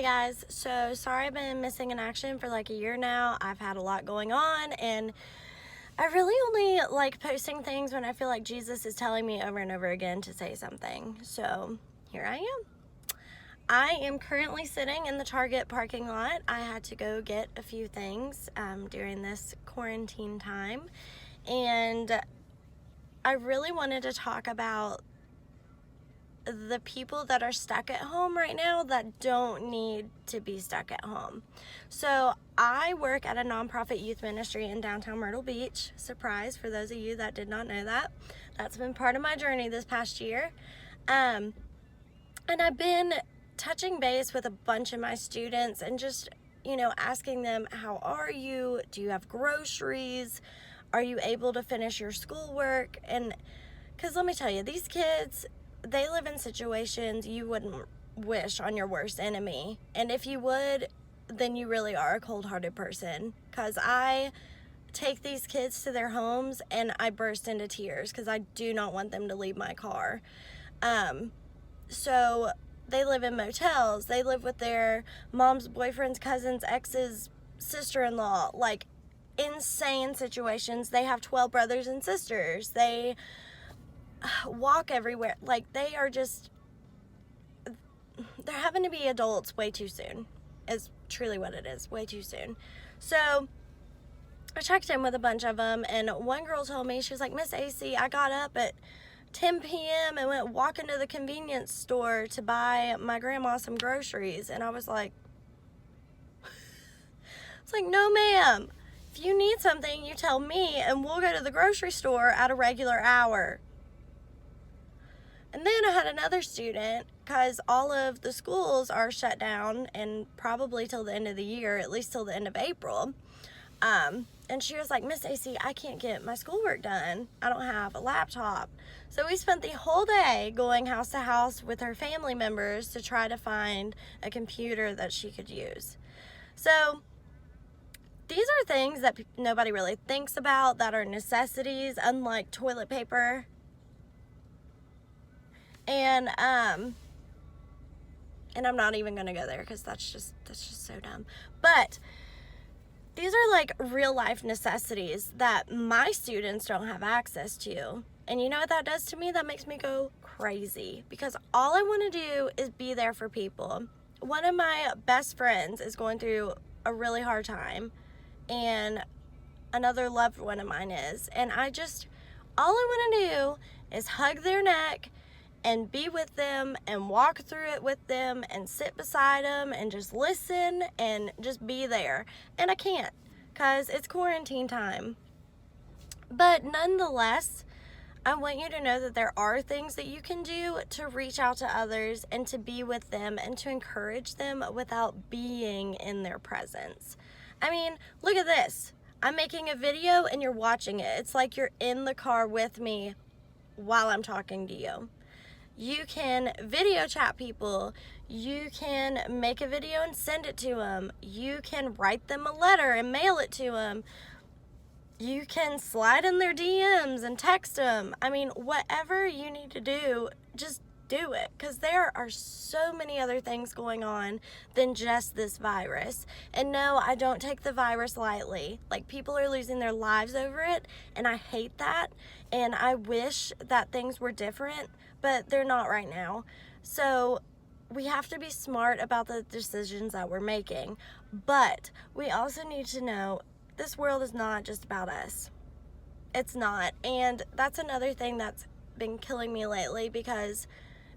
Hey guys, so sorry I've been missing in action for like a year now. I've had a lot going on and I really only like posting things when I feel like Jesus is telling me over and over again to say something. So here I am. I am currently sitting in the Target parking lot. I had to go get a few things during this quarantine time, and I really wanted to talk about the people that are stuck at home right now that don't need to be stuck at home. So I work at a nonprofit youth ministry in downtown Myrtle Beach. Surprise for those of you that did not know that. That's been part of my journey this past year. And I've been touching base with a bunch of my students and just, asking them, how are you? Do you have groceries? Are you able to finish your schoolwork? And because let me tell you, these kids, they live in situations you wouldn't wish on your worst enemy. And if you would, then you really are a cold-hearted person. Because I take these kids to their homes and I burst into tears because I do not want them to leave my car. So they live in motels. They live with their mom's boyfriend's cousin's ex's sister-in-law. Like, insane situations. They have 12 brothers and sisters. They walk everywhere. Like, they are just, they're having to be adults way too soon is truly what it is, way too soon. So I checked in with a bunch of them, and one girl told me, she was like, Miss AC, I got up at 10 p.m. and went walking to the convenience store to buy my grandma some groceries. And I was like, no ma'am, if you need something, you tell me and we'll go to the grocery store at a regular hour. And then I had another student, because all of the schools are shut down and probably till the end of the year, at least till the end of April. And she was like, Miss AC, I can't get my schoolwork done. I don't have a laptop. So we spent the whole day going house to house with her family members to try to find a computer that she could use. So these are things that nobody really thinks about, that are necessities, unlike toilet paper. And I'm not even gonna go there because that's just so dumb. But these are like real life necessities that my students don't have access to. And you know what that does to me? That makes me go crazy, because all I want to do is be there for people. One of my best friends is going through a really hard time, and another loved one of mine is. And all I want to do is hug their neck and be with them and walk through it with them and sit beside them and just listen and just be there. And I can't, because it's quarantine time. But nonetheless, I want you to know that there are things that you can do to reach out to others and to be with them and to encourage them without being in their presence. I mean, look at this. I'm making a video and you're watching it. It's like you're in the car with me while I'm talking to you. You can video chat people. You can make a video and send it to them. You can write them a letter and mail it to them. You can slide in their DMs and text them. I mean, whatever you need to do, just do it, because there are so many other things going on than just this virus. And no, I don't take the virus lightly. Like, people are losing their lives over it, and I hate that, and I wish that things were different, but they're not right now. So we have to be smart about the decisions that we're making, but we also need to know this world is not just about us. It's not. And that's another thing that's been killing me lately, because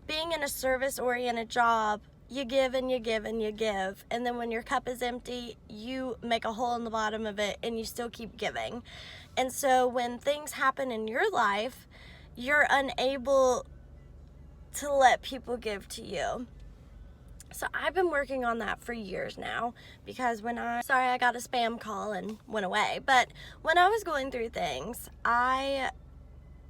being in a service-oriented job, you give and you give and you give. And then when your cup is empty, you make a hole in the bottom of it and you still keep giving. And so when things happen in your life, you're unable to let people give to you. So I've been working on that for years now, because sorry, I got a spam call and went away. But when I was going through things, I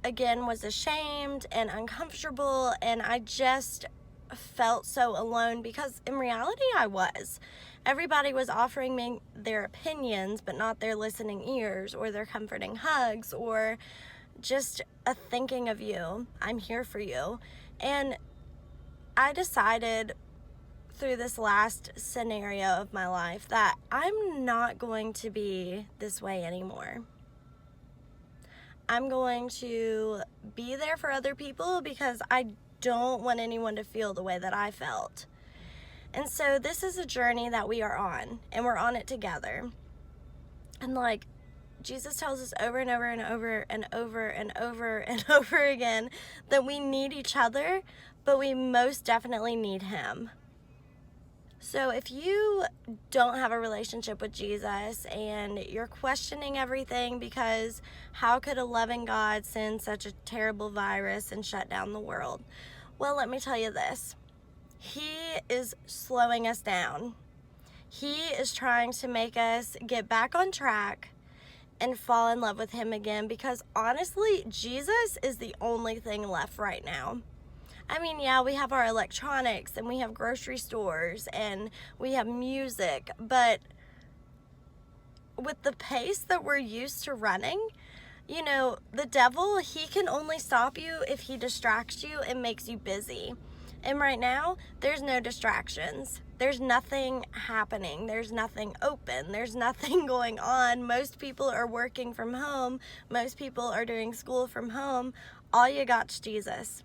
again was ashamed and uncomfortable, and I just felt so alone, because in reality I was. Everybody was offering me their opinions, but not their listening ears or their comforting hugs or just a thinking of you. I'm here for you. And I decided through this last scenario of my life that I'm not going to be this way anymore. I'm going to be there for other people because I don't want anyone to feel the way that I felt. And so this is a journey that we are on, and we're on it together. And like Jesus tells us over and over and over and over and over and over again that we need each other, but we most definitely need him. So if you don't have a relationship with Jesus and you're questioning everything because how could a loving God send such a terrible virus and shut down the world? Well, let me tell you this. He is slowing us down. He is trying to make us get back on track and fall in love with him again, because honestly, Jesus is the only thing left right now. I mean, yeah, we have our electronics and we have grocery stores and we have music, but with the pace that we're used to running, you know, the devil, he can only stop you if he distracts you and makes you busy. And right now, there's no distractions. There's nothing happening. There's nothing open. There's nothing going on. Most people are working from home. Most people are doing school from home. All you got's Jesus.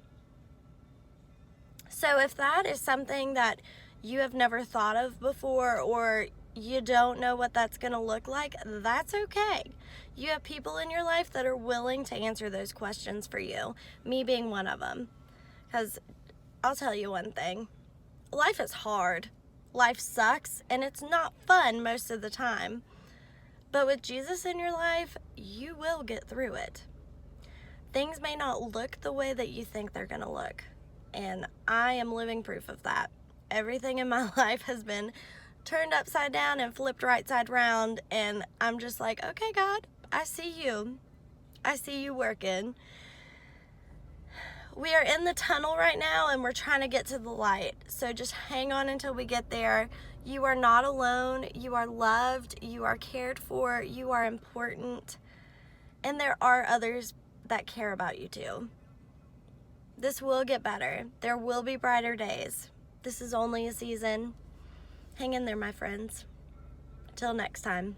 So if that is something that you have never thought of before, or you don't know what that's going to look like, that's okay. You have people in your life that are willing to answer those questions for you, me being one of them. Because I'll tell you one thing, life is hard. Life sucks, and it's not fun most of the time. But with Jesus in your life, you will get through it. Things may not look the way that you think they're going to look. And I am living proof of that. Everything in my life has been turned upside down and flipped right side round. And I'm just like, okay, God, I see you. I see you working. We are in the tunnel right now and we're trying to get to the light. So just hang on until we get there. You are not alone. You are loved. You are cared for. You are important. And there are others that care about you too. This will get better. There will be brighter days. This is only a season. Hang in there, my friends. Till next time.